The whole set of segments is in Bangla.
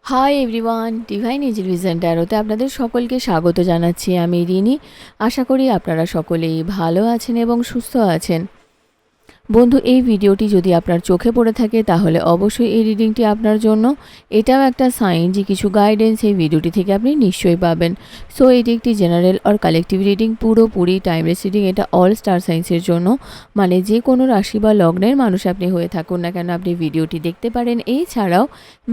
High everyone, divine angel vision ট্যারোতে আপনাদের সকলকে স্বাগত জানাচ্ছি। আমি রিনি। আশা করি আপনারা সকলেই ভালো আছেন এবং সুস্থ আছেন। বন্ধু, এই ভিডিওটি যদি আপনার চোখে পড়ে থাকে তাহলে অবশ্যই এই রিডিংটি আপনার জন্য। এটাও একটা সাইন যে কিছু গাইডেন্স এই ভিডিওটি থেকে আপনি নিশ্চয়ই পাবেন। সো এটি একটি জেনারেল আর কালেকটিভ রিডিং, পুরোপুরি টাইমলেস রিডিং। এটা অল স্টার সাইন্সের জন্য, মানে যে কোনো রাশি বা লগ্নের মানুষ আপনি হয়ে থাকুন না কেন আপনি ভিডিওটি দেখতে পারেন। এছাড়াও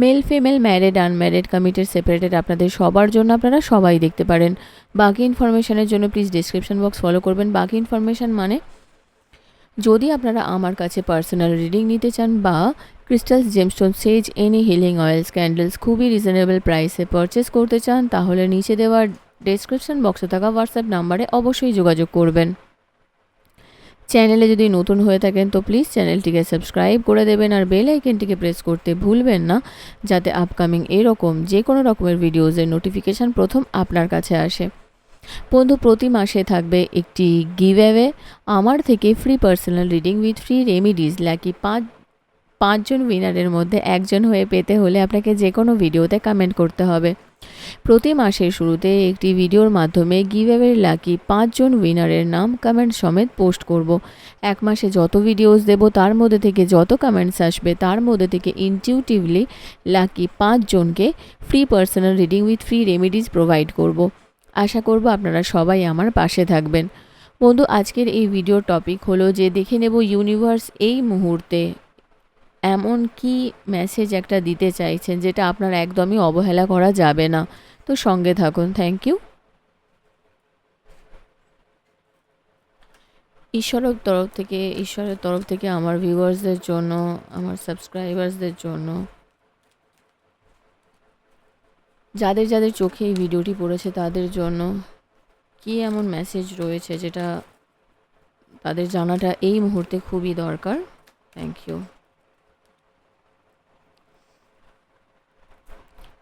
male female, married unmarried, committed separated, আপনাদের সবার জন্য আপনারা সবাই দেখতে পারেন। বাকি ইনফরমেশনের জন্য প্লিজ ডিসক্রিপশন বক্স ফলো করবেন। বাকি ইনফরমেশন মানে যদি আপনারা আমার কাছে পার্সোনাল রিডিং নিতে চান বা ক্রিস্টালস, জেমস্টোন, সেজ, এনি হিলিং অয়েলস, ক্যান্ডেলস খুবই রিজনেবল প্রাইসে পারচেস করতে চান তাহলে নিচে দেওয়ার ডেসক্রিপশন বক্সে থাকা হোয়াটসঅ্যাপ নাম্বারে অবশ্যই যোগাযোগ করবেন। চ্যানেলে যদি নতুন হয়ে থাকেন তো প্লিজ চ্যানেলটিকে সাবস্ক্রাইব করে দেবেন আর বেল আইকনটিকে প্রেস করতে ভুলবেন না, যাতে আপকামিং এরকম যে কোনো রকমের ভিডিওজের নোটিফিকেশান প্রথম আপনার কাছে আসে। বন্ধু, প্রতি মাসে থাকবে একটি গিভঅ্যাওয়ে আমার থেকে free personal reading with free remedies. Lucky পাঁচজন উইনারের মধ্যে একজন হয়ে পেতে হলে আপনাকে যে কোনো ভিডিওতে কমেন্ট করতে হবে। প্রতি মাসের শুরুতে একটি ভিডিওর মাধ্যমে গিভঅ্যাওয়ের লাকি 5জন উইনারের নাম কমেন্ট সমেত পোস্ট করব। এক মাসে যত ভিডিওস দেব তার মধ্যে থেকে যত কমেন্টস আসবে তার মধ্যে থেকে ইনটিউটিভলি লাকি 5জনকে free personal reading with free remedies provide করব। আশা করব আপনারা সবাই আমার পাশে থাকবেন। বন্ধু, আজকের এই ভিডিওর টপিক হলো যে দেখে নেব ইউনিভার্স এই মুহূর্তে এমন কি মেসেজ একটা দিতে চাইছেন যেটা আপনার একদমই অবহেলা করা যাবে না। তো সঙ্গে থাকুন। Thank you. ঈশ্বরের তরফ থেকে আমার ভিউয়ার্সদের জন্য, আমার সাবস্ক্রাইবার্সদের জন্য, যাদের যাদের চোখে এই ভিডিওটি পড়েছে তাদের জন্য কি এমন মেসেজ রয়েছে যেটা তাদের জানাটা এই মুহূর্তে খুবই দরকার। Thank you.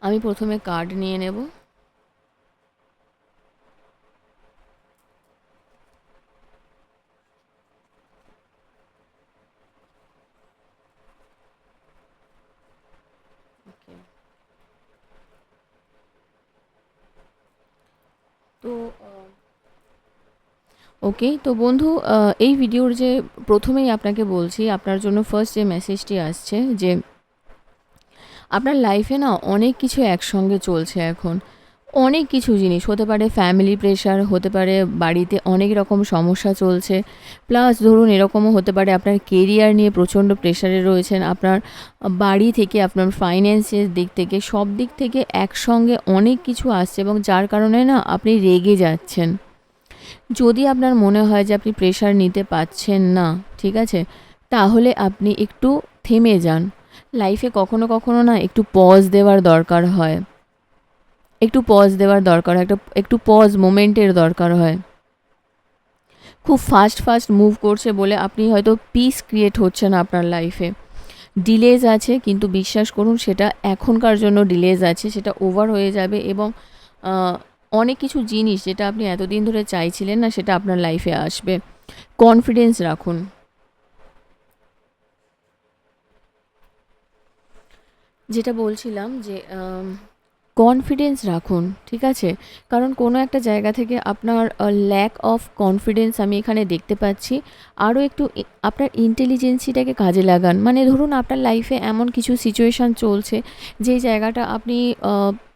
আমি প্রথমে কার্ড নিয়ে নেব। তো ওকে, তো বন্ধু, এই ভিডিওর যে প্রথমেই আপনাকে বলছি, আপনার জন্য ফার্স্ট যে মেসেজটি আসছে যে আপনার লাইফে না অনেক কিছু একসঙ্গে চলছে এখন। অনেক কিছু জিনিস হতে পারে, ফ্যামিলি প্রেশার হতে পারে, বাড়িতে অনেক রকম সমস্যা চলছে, প্লাস ধরুন এরকমও হতে পারে আপনার কেরিয়ার নিয়ে প্রচণ্ড প্রেশারে রয়েছেন। আপনার বাড়ি থেকে, আপনার ফাইন্যান্সের দিক থেকে, সব দিক থেকে একসঙ্গে অনেক কিছু আসছে এবং যার কারণে না আপনি রেগে যাচ্ছেন। যদি আপনার মনে হয় যে আপনি প্রেশার নিতে পারছেন না, ঠিক আছে, তাহলে আপনি একটু থেমে যান। লাইফে কখনো কখনো না একটু পজ দেওয়ার দরকার হয়, একটু পজ মোমেন্টের দরকার হয়। খুব ফাস্ট মুভ করছে বলে আপনি হয়তো পিস ক্রিয়েট হচ্ছে না আপনার লাইফে। ডিলেজ আছে, কিন্তু বিশ্বাস করুন সেটা এখনকার জন্য ডিলেজ আছে, সেটা ওভার হয়ে যাবে এবং অনেক কিছু জিনিস যেটা আপনি এতদিন ধরে চাইছিলেন না সেটা আপনার লাইফে আসবে। কনফিডেন্স রাখুন। যেটা বলছিলাম যে কনফিডেন্স রাখুন, ঠিক আছে? কারণ কোনো একটা জায়গা থেকে আপনার ল্যাক অফ কনফিডেন্স আমি এখানে দেখতে পাচ্ছি। আরও একটু আপনার ইন্টেলিজেন্সিটাকে কাজে লাগান। মানে ধরুন আপনার লাইফে এমন কিছু সিচুয়েশান চলছে যেই জায়গাটা আপনি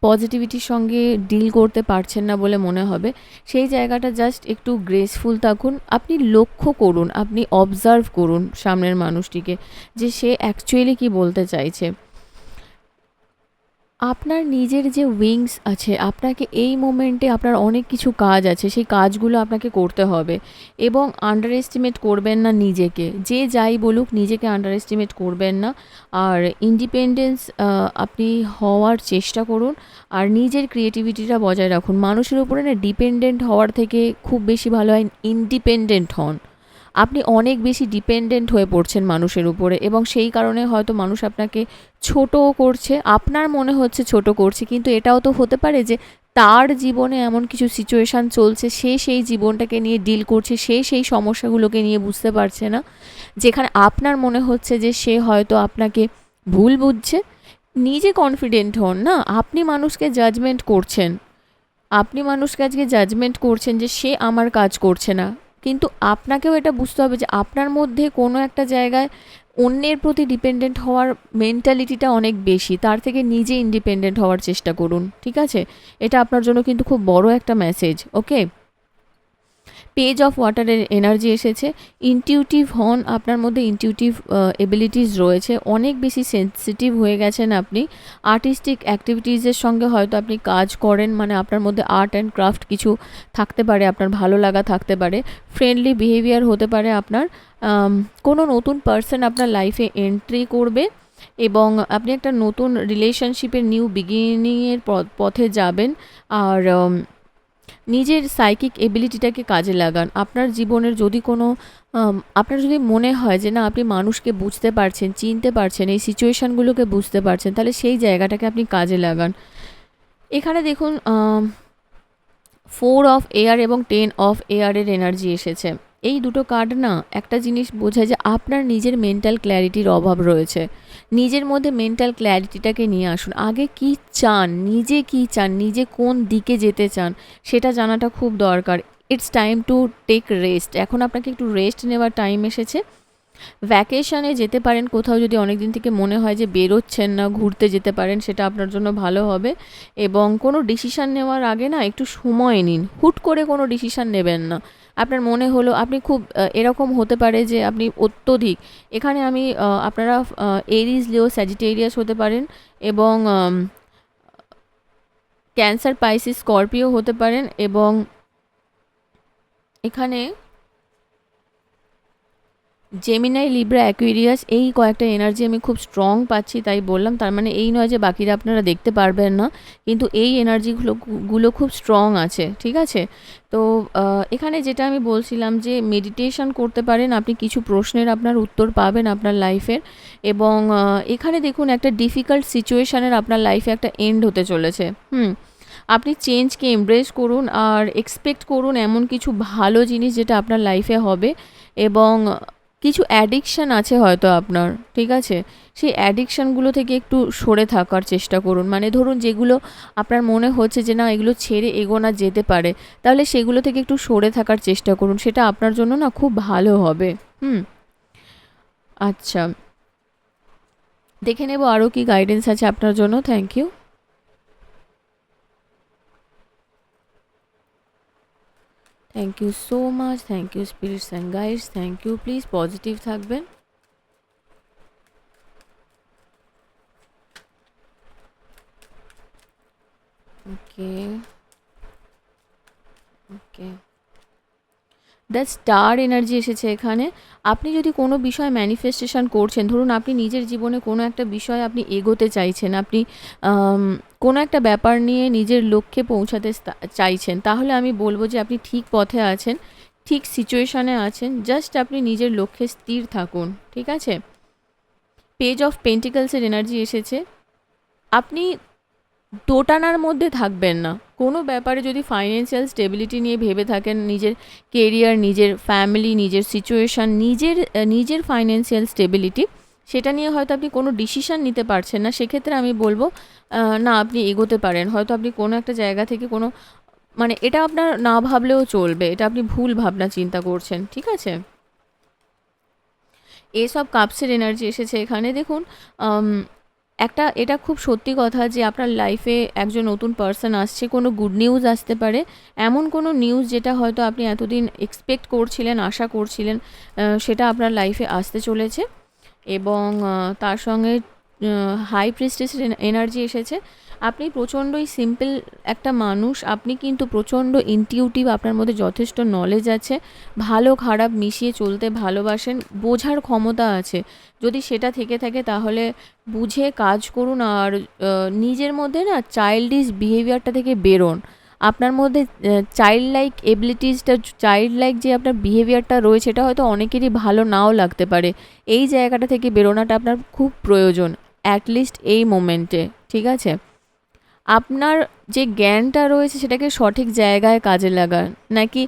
পজিটিভিটির সঙ্গে ডিল করতে পারছেন না বলে মনে হবে। সেই জায়গাটা জাস্ট একটু গ্রেসফুল থাকুন। আপনি লক্ষ্য করুন, আপনি অবজার্ভ করুন সামনের মানুষটিকে, যে সে অ্যাকচুয়ালি কী বলতে চাইছে। আপনার নিজের যে উইংস আছে, আপনাকে এই মোমেন্টে আপনার অনেক কিছু কাজ আছে, সেই কাজগুলো আপনাকে করতে হবে এবং আন্ডার এস্টিমেট করবেন না নিজেকে। যে যাই বলুক, নিজেকে আন্ডার এস্টিমেট করবেন না। আর ইন্ডিপেন্ডেন্স আপনি হওয়ার চেষ্টা করুন আর নিজের ক্রিয়েটিভিটিটা বজায় রাখুন। মানুষের উপরে না ডিপেন্ডেন্ট হওয়ার থেকে খুব বেশি ভালো হয় ইন্ডিপেন্ডেন্ট হন। আপনি অনেক বেশি ডিপেন্ডেন্ট হয়ে পড়ছেন মানুষের উপরে এবং সেই কারণে হয়তো মানুষ আপনাকে ছোটও করছে, আপনার মনে হচ্ছে ছোট করছে, কিন্তু এটাও তো হতে পারে যে তার জীবনে এমন কিছু সিচুয়েশান চলছে, সে সেই জীবনটাকে নিয়ে ডিল করছে, সে সেই সমস্যাগুলোকে নিয়ে বুঝতে পারছে না, যেখানে আপনার মনে হচ্ছে যে সে হয়তো আপনাকে ভুল বুঝছে। নিজে কনফিডেন্ট হন না। আপনি মানুষকে জাজমেন্ট করছেন, আপনি মানুষকে আজকে জাজমেন্ট করছেন যে সে আমার কাজ করছে না, কিন্তু আপনাকেও এটা বুঝতে হবে যে আপনার মধ্যে কোনো একটা জায়গায় অন্যের প্রতি ডিপেন্ডেন্ট হওয়ার মেন্টালিটিটা অনেক বেশি, তার থেকে নিজে ইন্ডিপেন্ডেন্ট হওয়ার চেষ্টা করুন, ঠিক আছে? এটা আপনার জন্য কিন্তু খুব বড় একটা মেসেজ, ওকে? পেজ অফ ওয়াটারের এনার্জি এসেছে। ইনটিউটিভ হন, আপনার মধ্যে ইনটিউটিভ এবিলিটিস রয়েছে, অনেক বেশি সেন্সিটিভ হয়ে গেছেন আপনি। আর্টিস্টিক অ্যাক্টিভিটিসের সঙ্গে হয়তো আপনি কাজ করেন, মানে আপনার মধ্যে আর্ট অ্যান্ড ক্রাফট কিছু থাকতে পারে, আপনার ভালো লাগা থাকতে পারে। ফ্রেন্ডলি বিহেভিয়ার হতে পারে আপনার। কোনো নতুন পার্সন আপনার লাইফে এন্ট্রি করবে এবং আপনি একটা নতুন রিলেশনশিপের নিউ বিগিনিংয়ের পথে যাবেন। আর নিজের সাইকিক এবিলিটিটাকে কাজে লাগান। আপনার জীবনের যদি কোনো আপনার যদি মনে হয় যে না আপনি মানুষকে বুঝতে পারছেন, চিনতে পারছেন, এই সিচুয়েশানগুলোকে বুঝতে পারছেন, তাহলে সেই জায়গাটাকে আপনি কাজে লাগান। এখানে দেখুন 4 অফ এয়ার এবং 10 অফ এয়ারের এনার্জি এসেছে। এই দুটো কার্ড না একটা জিনিস বোঝায় যে আপনার নিজের মেন্টাল ক্ল্যারিটির অভাব রয়েছে। নিজের মধ্যে মেন্টাল ক্ল্যারিটিটাকে নিয়ে আসুন। আগে কি চান, নিজে কি চান, নিজে কোন দিকে যেতে চান সেটা জানাটা খুব দরকার। It's time to take rest. এখন আপনাকে একটু রেস্ট নেওয়ার টাইম এসেছে। ভ্যাকেশনে যেতে পারেন কোথাও, যদি অনেক দিন থেকে মনে হয় যে বেরোচ্ছেন না, ঘুরতে যেতে পারেন, সেটা আপনার জন্য ভালো হবে। এবং কোনো ডিসিশান নেওয়ার আগে না একটু সময় নিন, হুট করে কোনো ডিসিশান নেবেন না। আপনার মনে হলো আপনি খুব এরকম হতে পারে যে আপনি অত্যধিক, এখানে আমি আপনারা এরিজ, লিও, স্যাজিটেরিয়াস হতে পারেন এবং ক্যান্সার, পাইসিস, স্করপিও হতে পারেন এবং এখানে জেমিনাই, লিব্রা, অ্যাকুয়ারিয়াস, এই কয়েকটা এনার্জি আমি খুব স্ট্রং পাচ্ছি, তাই বললাম। তার মানে এই নয় যে বাকিরা আপনারা দেখতে পারবেন না, কিন্তু এই এনার্জিগুলো খুব স্ট্রং আছে, ঠিক আছে? তো এখানে যেটা আমি বলছিলাম যে মেডিটেশন করতে পারেন, আপনি কিছু প্রশ্নের আপনার উত্তর পাবেন আপনার লাইফের। এবং এখানে দেখুন একটা ডিফিকাল্ট সিচুয়েশানের আপনার লাইফে একটা এন্ড হতে চলেছে। আপনি চেঞ্জকে এমব্রেস করুন আর এক্সপেক্ট করুন এমন কিছু ভালো জিনিস যেটা আপনার লাইফে হবে। এবং কিছু অ্যাডিকশান আছে হয়তো আপনার, ঠিক আছে? সেই অ্যাডিকশানগুলো থেকে একটু সরে থাকার চেষ্টা করুন। মানে ধরুন যেগুলো আপনার মনে হচ্ছে যে না এগুলো ছেড়ে এগোনো যেতে পারে, তাহলে সেগুলো থেকে একটু সরে থাকার চেষ্টা করুন, সেটা আপনার জন্য না খুব ভালো হবে। আচ্ছা, দেখে নেব আরও কি গাইডেন্স আছে আপনার জন্য। Thank you. Thank you so much, thank you spirits and guides, thank you. Please positive থাকবেন। Okay okay, the star energy এসেছে এখানে। আপনি যদি কোনো বিষয় ম্যানিফেস্টেশন করছেন, ধরুন আপনি নিজের জীবনে কোনো একটা বিষয় আপনি এগোতে চাইছেন, আপনি কোনো একটা ব্যাপার নিয়ে নিজের লক্ষ্যে পৌঁছাতে চাইছেন, তাহলে আমি বলবো যে আপনি ঠিক পথে আছেন, ঠিক সিচুয়েশানে আছেন। জাস্ট আপনি নিজের লক্ষ্যে স্থির থাকুন, ঠিক আছে? পেজ অফ পেন্টিকলসের এনার্জি এসেছে। আপনি দোটানার মধ্যে থাকবেন না। কোনো ব্যাপারে যদি ফাইন্যান্সিয়াল স্টেবিলিটি নিয়ে ভেবে থাকেন, নিজের কেরিয়ার, নিজের ফ্যামিলি, নিজের সিচুয়েশান, নিজের ফাইন্যান্সিয়াল স্টেবিলিটি, সেটা নিয়ে হয়তো আপনি কোনো ডিসিশান নিতে পারছেন না, সেক্ষেত্রে আমি বলবো না আপনি এগোতে পারেন। হয়তো আপনি কোনো একটা জায়গা থেকে কোনো, মানে এটা আপনার না ভাবলেও চলবে, এটা আপনি ভুল ভাবনা চিন্তা করছেন, ঠিক আছে? এসব কাপসের এনার্জি এসেছে এখানে। দেখুন এটা খুব সত্যি কথা যে আপনার লাইফে একজন নতুন পার্সন আসছে, কোনো গুড নিউজ আসতে পারে, এমন কোনো নিউজ যেটা হয়তো আপনি এতদিন এক্সপেক্ট করছিলেন, আশা করছিলেন, সেটা আপনার লাইফে আসতে চলেছে। এবং তার সঙ্গে হাই প্রিস্টেসের এনার্জি এসেছে। আপনি প্রচণ্ডই সিম্পল একটা মানুষ, আপনি কিন্তু প্রচণ্ড ইনটিউটিভ, আপনার মধ্যে যথেষ্ট নলেজ আছে, ভালো খারাপ মিশিয়ে চলতে ভালোবাসেন, বোঝার ক্ষমতা আছে। যদি সেটা থেকে থাকে তাহলে বুঝে কাজ করুন। আর নিজের মধ্যে না চাইল্ডিশ বিহেভিয়ারটা থেকে বেরোন। আপনার মধ্যে চাইল্ড লাইক এবিলিটিসটা, চাইল্ড লাইক যে আপনার বিহেভিয়ারটা রয়েছে, এটা হয়তো অনেকেরই ভালো নাও লাগতে পারে। এই জায়গাটা থেকে বেরোনোটা আপনার খুব প্রয়োজন, অ্যাটলিস্ট এই মোমেন্টে, ঠিক আছে? আপনার যে জ্ঞানটা রয়েছে সেটাকে সঠিক জায়গায় কাজে লাগান, নাকি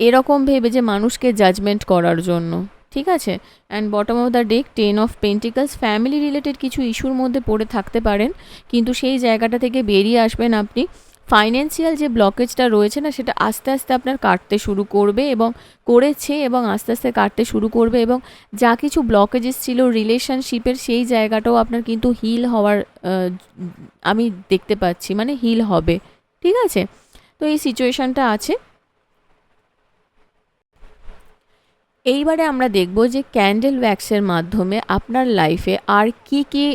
এরকম ভেবে যে মানুষকে জাজমেন্ট করার জন্য, ঠিক আছে? And bottom of the deck 10 of pentacles, family related কিছু ইস্যুর মধ্যে পড়ে থাকতে পারেন, কিন্তু সেই জায়গাটা থেকে বেরিয়ে আসবেন আপনি। ফাইন্যান্সিয়াল যে ব্লকেজটা রয়েছে না, সেটা আস্তে আস্তে আপনার কাটতে শুরু করবে এবং করেছে, এবং আস্তে আস্তে কাটতে শুরু করবে, এবং যা কিছু ব্লকেজেস ছিল রিলেশনশিপের, সেই জায়গাটাও আপনার কিন্তু হিল হওয়ার আমি দেখতে পাচ্ছি, মানে হিল হবে। ঠিক আছে? তো এই সিচুয়েশনটা আছে। এইবারে আমরা দেখব যে ক্যান্ডেল ওয়্যাক্সের মাধ্যমে আপনার লাইফে আর কি কি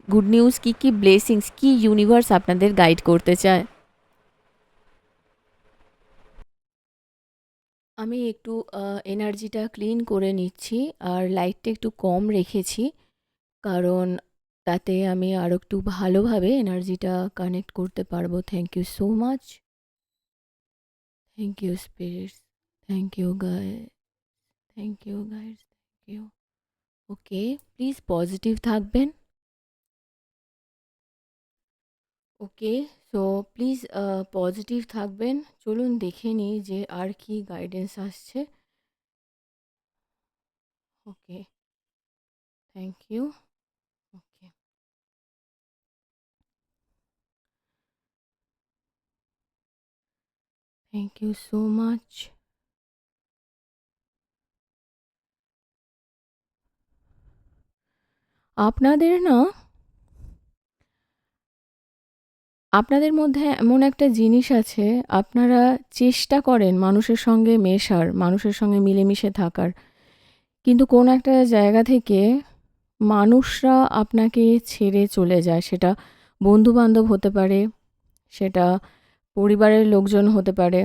গুড নিউজ, কি কি ব্লেসিংস, কি ইউনিভার্স আপনাদের গাইড করতে চায়। আমি একটু এনার্জিটা ক্লিন করে নিচ্ছি, আর লাইটটা একটু কম রেখেছি, কারণ তাতে আমি আরও একটু ভালোভাবে এনার্জিটা কানেক্ট করতে পারবো। Thank you so much. Thank you spirits. Thank you guys. Thank you guys. Thank you. Okay, please positive থাকবেন। ওকে, সো প্লিজ পজিটিভ থাকবেন। চলুন দেখে নিই যে আর কি গাইডেন্স আসছে। Okay, thank you. Okay, thank you so much. আপনাদের না, আপনাদের মধ্যে এমন একটা জিনিস আছে, আপনারা চেষ্টা করেন মানুষের সঙ্গে মেশার, মানুষের সঙ্গে মিলেমিশে থাকার, কিন্তু কোন একটা জায়গা থেকে মানুষরা আপনাকে ছেড়ে চলে যায়। সেটা বন্ধু-বান্ধব হতে পারে, সেটা পরিবারের লোকজন হতে পারে।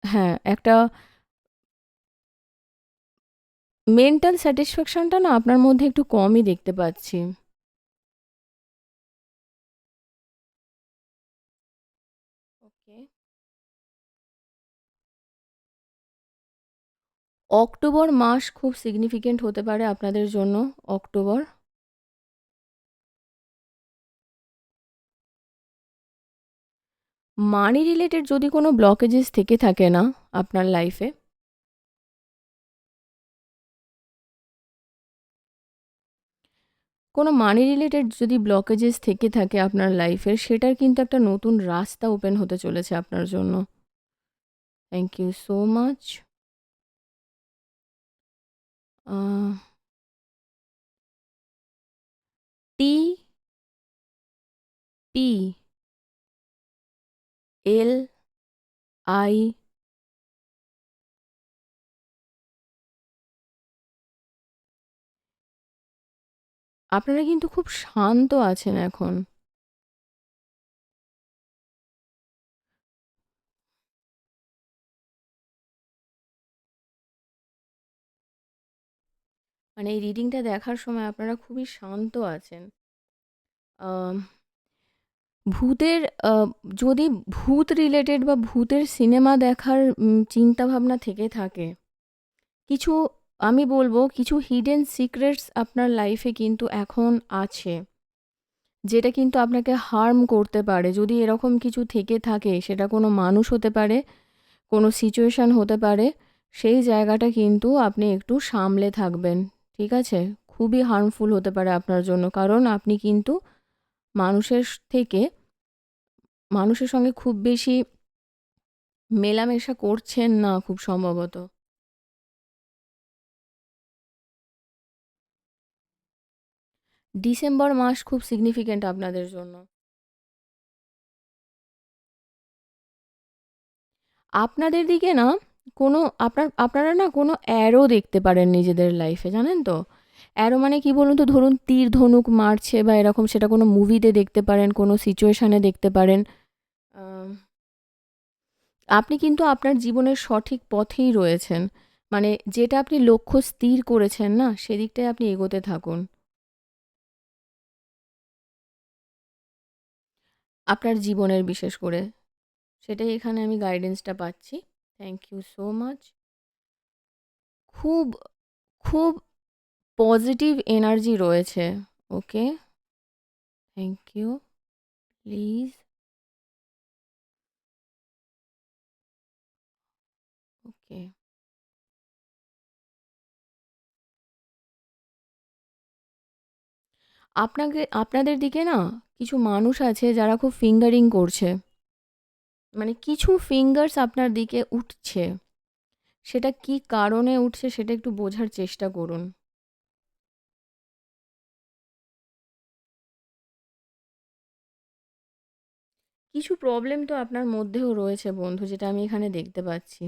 হ্যাঁ, একটা মেন্টাল স্যাটিসফ্যাকশনটা না আপনার মধ্যে একটু কমই দেখতে পাচ্ছি। ওকে। অক্টোবর মাস খুব সিগনিফিকেন্ট হতে পারে আপনাদের জন্য। অক্টোবর। মানি রিলেটেড যদি কোনো ব্লকেজেস থেকে থাকে না আপনার লাইফে, কোনো মানি রিলেটেড যদি ব্লকেজেস থেকে থাকে আপনার লাইফের, সেটার কিন্তু একটা নতুন রাস্তা ওপেন হতে চলেছে আপনার জন্য। Thank you so much. T P L I, আপনারা কিন্তু খুব শান্ত আছেন এখন। মানে এই রিডিংটা দেখার সময় আপনারা খুবই শান্ত আছেন। আম, ভূতের যদি ভূত রিলেটেড বা ভূতের সিনেমা দেখার চিন্তাভাবনা থেকে থাকে, কিছু, আমি বলবো কিছু হিডেন সিক্রেটস আপনার লাইফে কিন্তু এখন আছে, যেটা কিন্তু আপনাকে হার্ম করতে পারে। যদি এরকম কিছু থেকে থাকে, সেটা কোনো মানুষ হতে পারে, কোনো সিচুয়েশান হতে পারে, সেই জায়গাটা কিন্তু আপনি একটু সামলে থাকবেন। ঠিক আছে? খুবই হার্মফুল হতে পারে আপনার জন্য, কারণ আপনি কিন্তু মানুষের থেকে, মানুষের সঙ্গে খুব বেশি মেলামেশা করছেন না খুব সম্ভবত। ডিসেম্বর মাস খুব সিগনিফিক্যান্ট আপনাদের জন্য। আপনাদের দিকে না কোনো, আপনারা না কোনো অ্যারো দেখতে পারেন নিজেদের লাইফে, জানেন তো? অ্যারো মানে কি বলুন তো? ধরুন তীর ধনুক মারছে বা এরকম, সেটা কোনো মুভিতে দেখতে পারেন, কোনো সিচুয়েশনে দেখতে পারেন। আম, আপনি কিন্তু আপনার জীবনের সঠিক পথেই রয়েছেন। মানে যেটা আপনি লক্ষ্য স্থির করেছেন না, সেদিকটায় আপনি এগোতে থাকুন। আপনার জীবনের বিশেষ করে, সেটাই এখানে আমি গাইডেন্সটা পাচ্ছি। Thank you so much. খুব খুব পজিটিভ এনার্জি রয়েছে। Okay, thank you. Please okay. আপনাদের দিকে না কিছু মানুষ আছে যারা খুব ফিঙ্গারিং করছে। মানে কিছু ফিঙ্গারস আপনার দিকে উঠছে। সেটা কি কারণে উঠছে সেটা একটু বোঝার চেষ্টা করুন। কিছু প্রবলেম তো আপনার মধ্যেও রয়েছে বন্ধু, যেটা আমি এখানে দেখতে পাচ্ছি।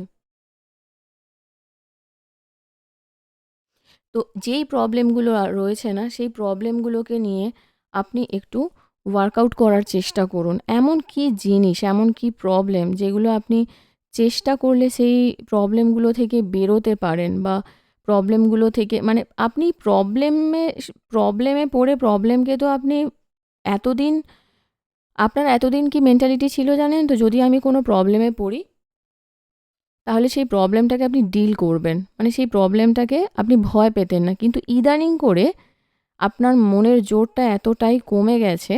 তো যেই প্রবলেমগুলো রয়েছে না, সেই প্রবলেমগুলোকে নিয়ে আপনি একটু ওয়ার্কআউট করার চেষ্টা করুন। এমন কি জিনিস, এমন কি প্রবলেম যেগুলো আপনি চেষ্টা করলে সেই প্রবলেমগুলো থেকে বেরোতে পারেন, বা প্রবলেমগুলো থেকে মানে আপনি প্রবলেমে পড়ে প্রবলেমকে তো আপনি এতদিন আপনার এতদিন কি মেন্টালিটি ছিল জানেন তো, যদি আমি কোনো প্রবলেমে পড়ি তাহলে সেই প্রবলেমটাকে আপনি ডিল করবেন। মানে সেই প্রবলেমটাকে আপনি ভয় পেতেন না। কিন্তু ইদানিং করে আপনার মনের জোরটা এতটাই কমে গেছে,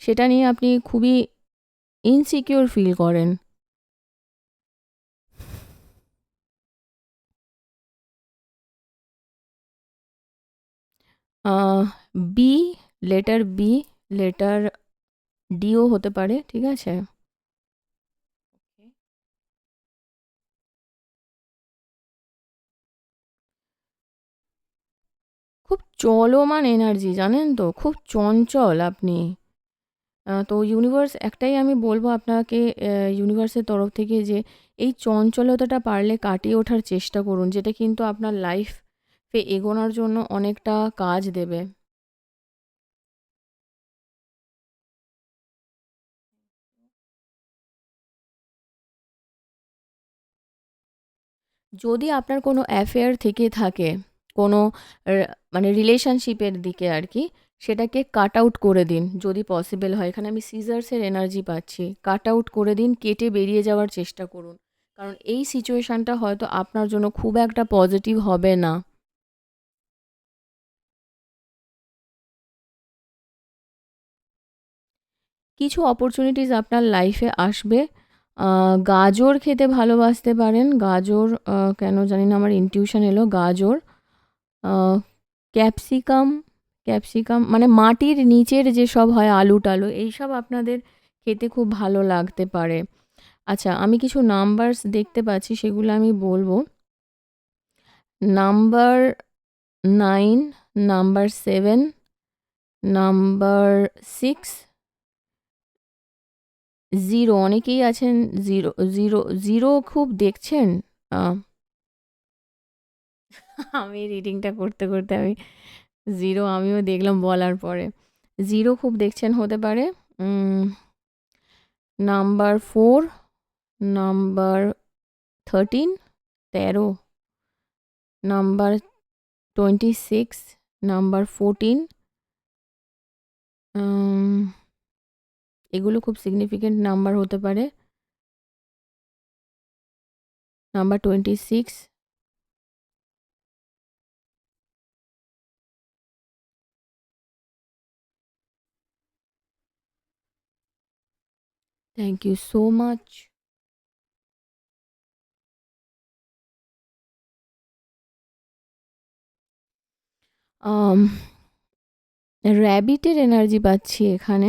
সেটা নিয়ে আপনি খুবই ইনসিকিউর ফিল করেন। বি, লেটার বি, লেটার ডিও হতে পারে, ঠিক আছে? খুব চলমান এনার্জি জানেন তো, খুব চঞ্চল আপনি। তো ইউনিভার্স একটাই আমি বলবো আপনাকে, ইউনিভার্সের তরফ থেকে, যে এই চঞ্চলতাটা পারলে কাটিয়ে ওঠার চেষ্টা করুন, যেটা কিন্তু আপনার লাইফে এগোনোর জন্য অনেকটা কাজ দেবে। যদি আপনার কোনো অ্যাফেয়ার থেকে থাকে, কোনো মানে রিলেশনশিপের দিকে আর কি, সেটাকে কাট আউট করে দিন যদি পসিবল হয়। এখানে আমি সিজার্সের এনার্জি পাচ্ছি। কাট আউট করে দিন, কেটে বেরিয়ে যাওয়ার চেষ্টা করুন। কারণ এই সিচুয়েশানটা হয়তো আপনার জন্য খুব একটা পজিটিভ হবে না। কিছু অপরচুনিটিস আপনার লাইফে আসবে। গাজর খেতে ভালোবাসতে পারেন। গাজর, কেন জানি না আমার ইনটিউশন এলো গাজর, আহ, ক্যাপসিকাম। ক্যাপসিকাম মানে মাটির নিচের যেসব হয় আলু টালু, এইসব আপনাদের খেতে খুব ভালো লাগতে পারে। আচ্ছা, আমি কিছু নাম্বারস দেখতে পাচ্ছি, সেগুলো আমি বলবো। Number 9, number 7, number 6, 0। অনেকেই আছেন জিরো, জিরো, জিরো খুব দেখছেন। আহ, আমি রিডিংটা করতে করতে আমি জিরো আমিও দেখলাম বলার পরে। জিরো খুব দেখছেন, হতে পারে। নাম্বার 4, নাম্বার 13, 13, নাম্বার 26, নাম্বার 14, এগুলো খুব সিগনিফিকেন্ট নাম্বার হতে পারে। Number 26। Thank you so much. র্যাবিটের এনার্জি পাচ্ছি এখানে।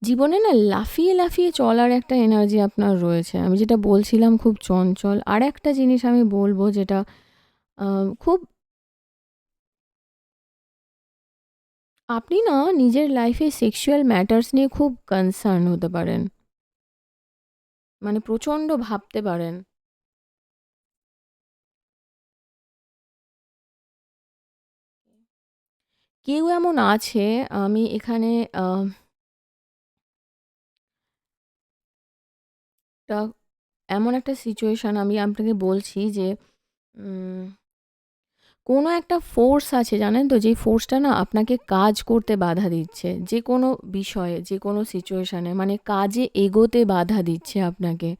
জীবনে না লাফিয়ে লাফিয়ে চলার একটা এনার্জি আপনার রয়েছে। আমি যেটা বলছিলাম খুব চঞ্চল। আর একটা জিনিস আমি বলবো, যেটা খুব, আপনি না নিজের লাইফে সেক্সুয়াল ম্যাটার্স নিয়ে খুব কনসার্ন হতে পারেন। মানে প্রচণ্ড ভাবতে পারেন। কেউ এমন আছে, আমি এখানে একটা এমন একটা সিচুয়েশন আমি আপনাকে বলছি যে কোনো একটা ফোর্স আছে জানেন তো, যেই ফোর্সটা না আপনাকে কাজ করতে বাধা দিচ্ছে, যে কোনো বিষয়ে, যে কোনো সিচুয়েশনে, মানে কাজে এগোতে বাধা দিচ্ছে আপনাকে।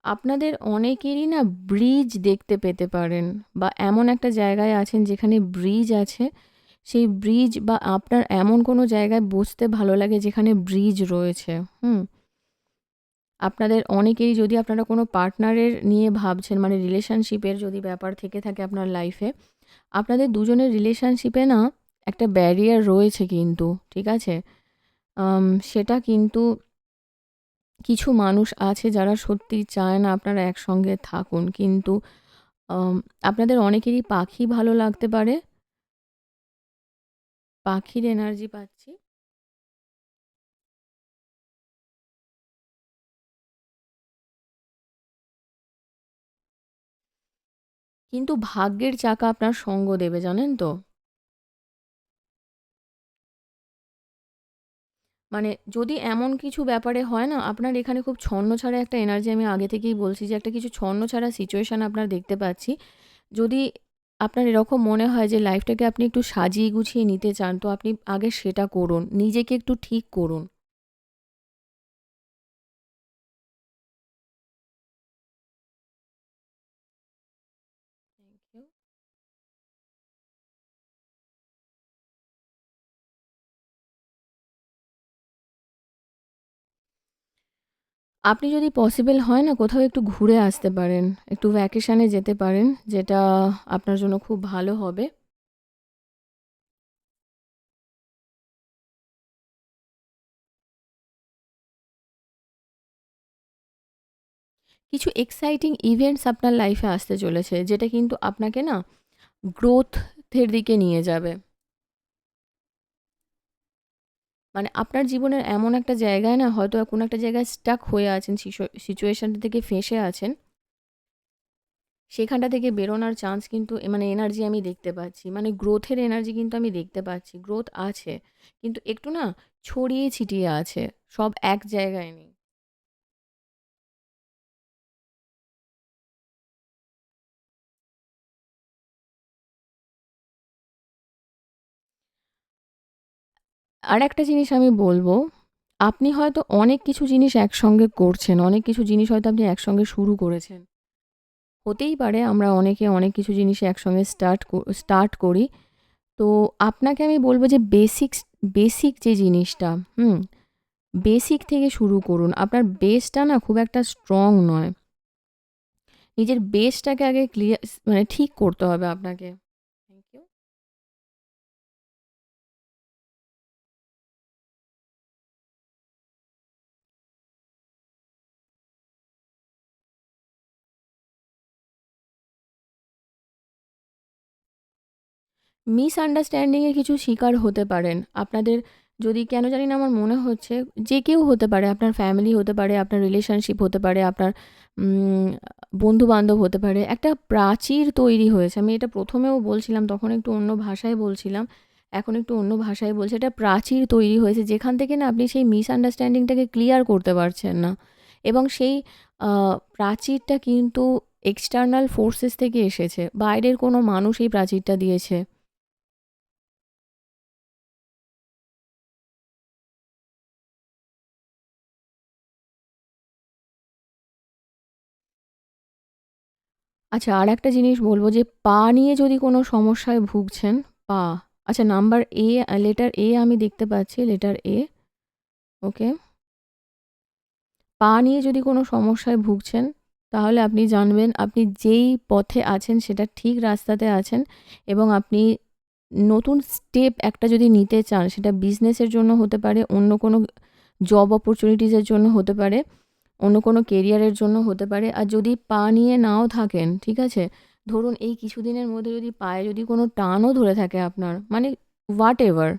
আপনাদের অনেকেরই না ব্রিজ দেখতে পেতে পারেন, বা এমন একটা জায়গায় আছেন যেখানে ব্রিজ আছে, সেই ব্রিজ বা আপনার এমন কোনো জায়গায় বসতে ভালো লাগে যেখানে ব্রিজ রয়েছে। হুম? আপনাদের অনেকেরই যদি আপনারা কোনো পার্টনারের নিয়ে ভাবছেন, মানে রিলেশনশিপের যদি ব্যাপার থেকে থাকে আপনার লাইফে, আপনাদের দুজনের রিলেশনশিপে না একটা ব্যারিয়ার রয়েছে কিন্তু, ঠিক আছে? সেটা কিন্তু কিছু মানুষ আছে যারা সত্যিই চায় না আপনারা একসঙ্গে থাকুন। কিন্তু আম আপনাদের অনেকেরই পাখি ভালো লাগতে পারে। পাখির এনার্জি পাচ্ছি। কিন্তু ভাগ্যের চাকা আপনার সঙ্গ দেবে, জানেন তো? মানে যদি এমন কিছু ব্যাপারে হয় না, আপনার এখানে খুব ছন্নছাড়া একটা এনার্জি, আমি আগে থেকেই বলছি যে একটা কিছু ছন্নছাড়া সিচুয়েশন আপনার দেখতে পাচ্ছি। যদি আপনার এরকম মনে হয় যে লাইফটাকে আপনি একটু সাজিয়ে গুছিয়ে নিতে চান, তো আপনি আগে সেটা করুন। নিজেকে একটু ঠিক করুন। Thank you. আপনি যদি পসিবল হয় না, কোথাও একটু ঘুরে আসতে পারেন। একটু ভ্যাকেশনে যেতে পারেন, যেটা আপনার জন্য খুব ভালো হবে। কিছু এক্সাইটিং ইভেন্টস আপনার লাইফে আসতে চলেছে, যেটা কিন্তু আপনাকে না গ্রোথ এর দিকে নিয়ে যাবে। মানে আপনার জীবনের এমন একটা জায়গায় না, হয়তো কোনো একটা জায়গায় স্টাক হয়ে আছেন, সিচুয়েশনটা থেকে ফেঁসে আছেন। সেখানটা থেকে বেরোনোর চান্স কিন্তু মানে এনার্জি আমি দেখতে পাচ্ছি। মানে গ্রোথের এনার্জি কিন্তু আমি দেখতে পাচ্ছি। গ্রোথ আছে। কিন্তু একটু না ছড়িয়ে ছিটিয়ে আছে। সব এক জায়গায় নেই। আরেকটা জিনিস আমি বলব, আপনি হয়তো অনেক কিছু জিনিস একসঙ্গে করছেন। অনেক কিছু জিনিস হয়তো আপনি একসঙ্গে শুরু করেছেন। হতেই পারে আমরা অনেকে অনেক কিছু জিনিস একসঙ্গে স্টার্ট করি। তো আপনাকে আমি বলব যে বেসিক যে জিনিসটা, হুম? বেসিক থেকে শুরু করুন। আপনার বেসটা না খুব একটা স্ট্রং নয়। নিজের বেসটাকে আগে মানে ঠিক করতে হবে আপনাকে। Thank you. মিসআন্ডারস্ট্যান্ডিং এর কিছু শিকার হতে পারেন। আপনাদের যদি কেন জানি না আমার মনে হচ্ছে, যে কেউ হতে পারে, আপনার ফ্যামিলি হতে পারে, আপনার রিলেশনশিপ হতে পারে, আপনার উম বন্ধু-বান্ধব হতে পারে। একটা প্রাচীর তৈরি হয়েছে। আমি এটা ১ম এও বলছিলাম, তখন একটু অন্য ভাষায় বলছিলাম। এখন একটু অন্য ভাষায় বলছি। একটা প্রাচীর তৈরি হয়েছে যেখান থেকে না আপনি সেই মিসআন্ডারস্ট্যান্ডিংটাকে ক্লিয়ার করতে পারছেন না। এবং সেই আ প্রাচীরটা কিন্তু এক্সটার্নাল ফোর্সেস থেকে এসেছে। বাইরের কোনো মানুষ এই প্রাচীরটা দিয়েছে। আচ্ছা, আরেকটা জিনিস বলব যে পা নিয়ে যদি কোনো সমস্যায় ভুগছেন, পা, আচ্ছা নাম্বার এ, লেটার এ আমি দেখতে পাচ্ছি, লেটার এ, ওকে। পা নিয়ে যদি কোনো সমস্যায় ভুগছেন, তাহলে আপনি জানবেন আপনি যেই পথে আছেন সেটা ঠিক রাস্তাতে আছেন। এবং আপনি নতুন স্টেপ একটা যদি নিতে চান, সেটা বিজনেসের জন্য হতে পারে, অন্য কোনো জব অপরচুনিটিস এর জন্য হতে পারে, অন্য কোনো কেরিয়ারের জন্য হতে পারে। আর যদি পা নিয়ে নাও থাকেন, ঠিক আছে? ধরুন এই কিছুদিনের মধ্যে যদি পায়ে যদি কোনো টানও ধরে থাকে আপনার, মানে হোয়াটএভার,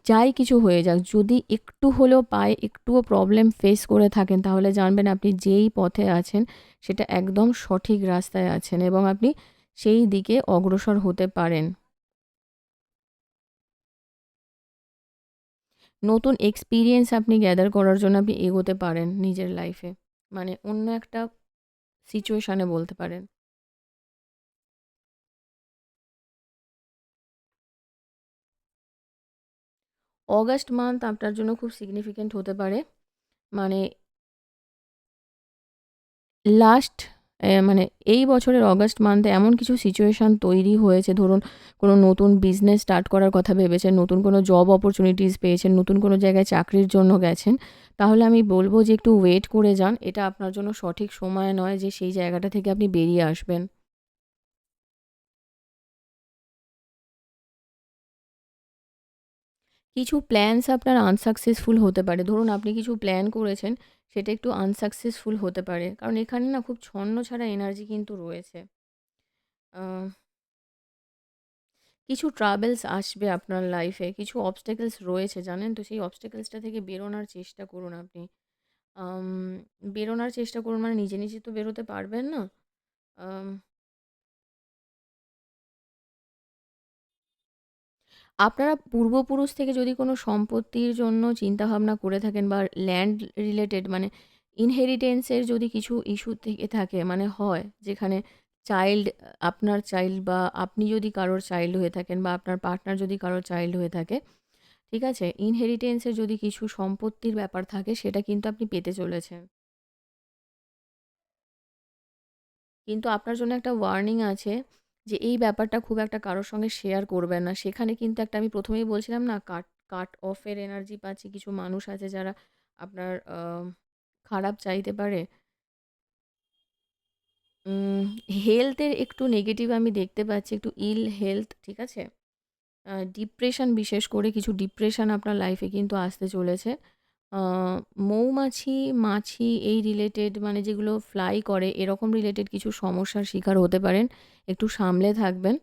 যাই কিছু হয়ে যাক, যদি একটু হলেও পায়ে একটুও প্রবলেম ফেস করে থাকেন, তাহলে জানবেন আপনি যেই পথে আছেন সেটা একদম সঠিক রাস্তায় আছেন এবং আপনি সেই দিকে অগ্রসর হতে পারেন। নতুন এক্সপেরিয়েন্স আপনি গ্যাদার করার জন্য আপনি এগোতে পারেন নিজের লাইফে। মানে অন্য একটা সিচুয়েশনে বলতে পারেন। অগাস্ট মান্থ আপনার জন্য খুব সিগনিফিক্যান্ট হতে পারে। মানে লাস্ট মানে এই বছরের অগাস্ট মান্থে এমন কিছু সিচুয়েশান তৈরি হয়েছে, ধরুন কোনো নতুন বিজনেস স্টার্ট করার কথা ভেবেছেন, নতুন কোনো জব অপরচুনিটিস পেয়েছেন, নতুন কোনো জায়গায় চাকরির জন্য গেছেন, তাহলে আমি বলব যে একটু ওয়েট করে যান। এটা আপনার জন্য সঠিক সময় নয় যে সেই জায়গাটা থেকে আপনি বেরিয়ে আসবেন। কিছু প্ল্যানস আপনার আনসাকসেসফুল হতে পারে। ধরুন আপনি কিছু প্ল্যান করেছেন, সেটা একটু আনসাকসেসফুল হতে পারে। কারণ এখানে না খুব ছন্নছাড়া এনার্জি কিন্তু রয়েছে। আ কিছু ট্রাবেলস আসবে আপনার লাইফে, কিছু অবস্ট্যাকলস রয়েছে জানেন তো? সেই অবস্ট্যাকলসটা থেকে বেরোনার চেষ্টা করুন আপনি। আম বেরোনার চেষ্টা করুন, মানে নিজে, নিজে তো বেরোতে পারবেন না। আম আপনারা পূর্বপুরুষ থেকে যদি কোনো সম্পত্তির জন্য চিন্তাভাবনা করে থাকেন বা ল্যান্ড রিলেটেড, মানে ইনহেরিটেন্স এর যদি কিছু ইস্যু থেকে থাকে, মানে হয় যেখানে চাইল্ড, আপনার চাইল্ড বা আপনি যদি কারোর চাইল্ড হয়ে থাকেন বা আপনার পার্টনার যদি কারোর চাইল্ড হয়ে থাকে, ঠিক আছে? ইনহেরিটেন্স এর যদি কিছু সম্পত্তির ব্যাপার থাকে, সেটা কিন্তু আপনি পেতে চলেছেন। কিন্তু আপনার জন্য একটা ওয়ার্নিং আছে যে এই ব্যাপারটা খুব একটা কারোর সঙ্গে শেয়ার করবেন না। সেখানে কিন্তু একটা, আমি ১ম এই বলছিলাম না, কাট কাট অফ এর এনার্জি পাচ্ছি। কিছু মানুষ আছে যারা আপনার খারাপ চাইতে পারে। উম হেলথের একটু নেগেটিভ আমি দেখতে পাচ্ছি, একটু ইল হেলথ, ঠিক আছে? ডিপ্রেশন, বিশেষ করে কিছু ডিপ্রেশন আপনার লাইফে কিন্তু আসতে চলেছে। আ মৌমাছি, মাছি এই রিলেটেড, মানে যেগুলো ফ্লাই করে এরকম রিলেটেড কিছু সমস্যার শিকার হতে পারেন। একটু সামলে থাকবেন।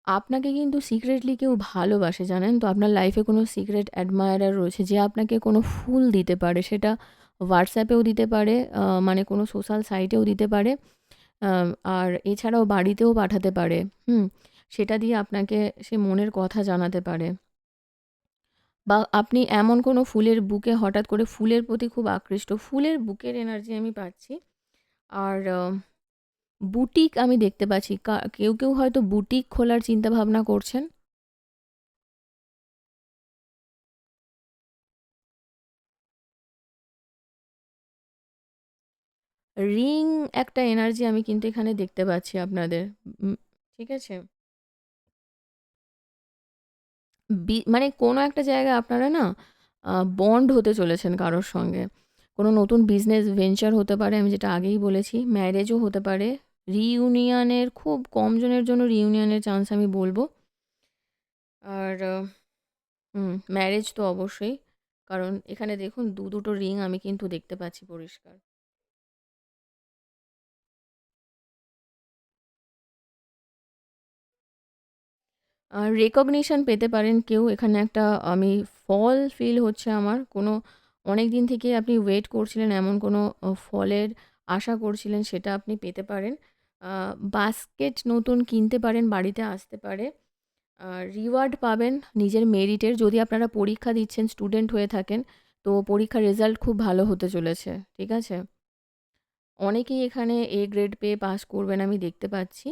আপনাকে কিন্তু সিক্রেটলি কেউ ভালোবাসে জানেন তো? আপনার লাইফে কোনো সিক্রেট অ্যাডমায়ারার রয়েছে যে আপনাকে কোনো ফুল দিতে পারে। সেটা WhatsApp এও দিতে পারে, মানে কোনো সোশ্যাল সাইটেও দিতে পারে। আ আর এছাড়াও বাড়িতেও পাঠাতে পারে। হুম? সেটা দিয়ে আপনাকে সে মনের কথা জানাতে পারে। বা আপনি এমন কোনো ফুলের বুকে হঠাৎ করে ফুলের প্রতি খুব আকৃষ্ট, ফুলের বুকের এনার্জি আমি পাচ্ছি। আর বুটিক আমি দেখতে পাচ্ছি। কেউ, কেউ হয়তো বুটিক খোলার চিন্তাভাবনা করছেন। রিং একটা এনার্জি আমি কিন্তু এখানে দেখতে পাচ্ছি আপনাদের। উম ঠিক আছে? মানে কোনো একটা জায়গায় আপনারা না বন্ড হতে চলেছেন কারোর সঙ্গে। কোনো নতুন বিজনেস ভেঞ্চার হতে পারে, আমি যেটা আগেই বলেছি। ম্যারেজও হতে পারে। রিইউনিয়নের খুব কম জনের জন্য রিইউনিয়নের চান্স আমি বলব। আর ম্যারেজ তো অবশ্যই। কারণ এখানে দেখুন দুটো রিং আমি কিন্তু দেখতে পাচ্ছি পরিষ্কার। রেকগনিশন পেতে পারেন কেউ। এখানে একটা আমি ফল ফিল হচ্ছে আমার। কোনো অনেকদিন থেকে আপনি ওয়েট করছিলেন, এমন কোনো ফলের আশা করছিলেন, সেটা আপনি পেতে পারেন। আ বাস্কেট নতুন কিনতে পারেন, বাড়িতে আসতে পারে। রিওয়ার্ড পাবেন নিজের মেরিটের। যদি আপনারা পরীক্ষা দিচ্ছেন, স্টুডেন্ট হয়ে থাকেন, তো পরীক্ষার রেজাল্ট খুব ভালো হতে চলেছে। ঠিক আছে? অনেকেই এখানে এ গ্রেড পেয়ে পাস করবেন আমি দেখতে পাচ্ছি।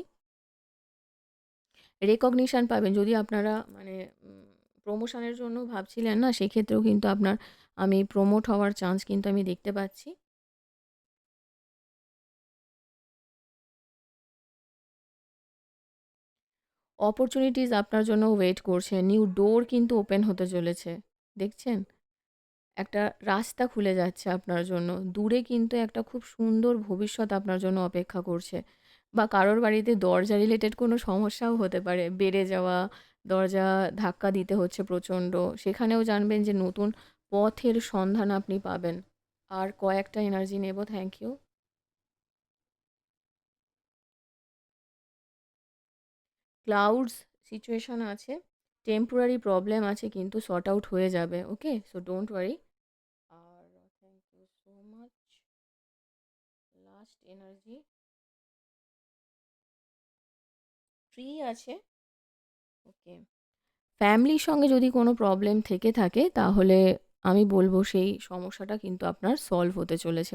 রেকগনিশন পাবেন। যদি আপনারা মানে প্রমোশনের জন্য ভাবছিলেন না, সেক্ষেত্রেও কিন্তু আপনার, আমি প্রমোট হওয়ার চান্স কিন্তু আমি দেখতে পাচ্ছি। অপরচুনিটিস আপনার জন্য ওয়েট করছে। নিউ ডোর কিন্তু ওপেন হতে চলেছে। দেখছেন? একটা রাস্তা খুলে যাচ্ছে আপনার জন্য। দূরে কিন্তু একটা খুব সুন্দর ভবিষ্যৎ আপনার জন্য অপেক্ষা করছে। বা কারোর বাড়িতে দরজা রিলেটেড কোনো সমস্যাও হতে পারে। বেড়ে যাওয়া, দরজা ধাক্কা দিতে হচ্ছে প্রচণ্ড। সেখানেও জানবেন যে নতুন পথের সন্ধান আপনি পাবেন। আর কয়েকটা এনার্জি নেব, থ্যাংক ইউ। ক্লাউডস সিচুয়েশন আছে। টেম্পোরারি প্রবলেম আছে কিন্তু সর্ট আউট হয়ে যাবে। ওকে? So don't worry. আর thank you so much. Last energy tree আছে। ওকে। ফ্যামিলির সঙ্গে যদি কোনো প্রবলেম থেকে থাকে, তাহলে আমি বলব সেই সমস্যাটা কিন্তু আপনার সলভ হতে চলেছে।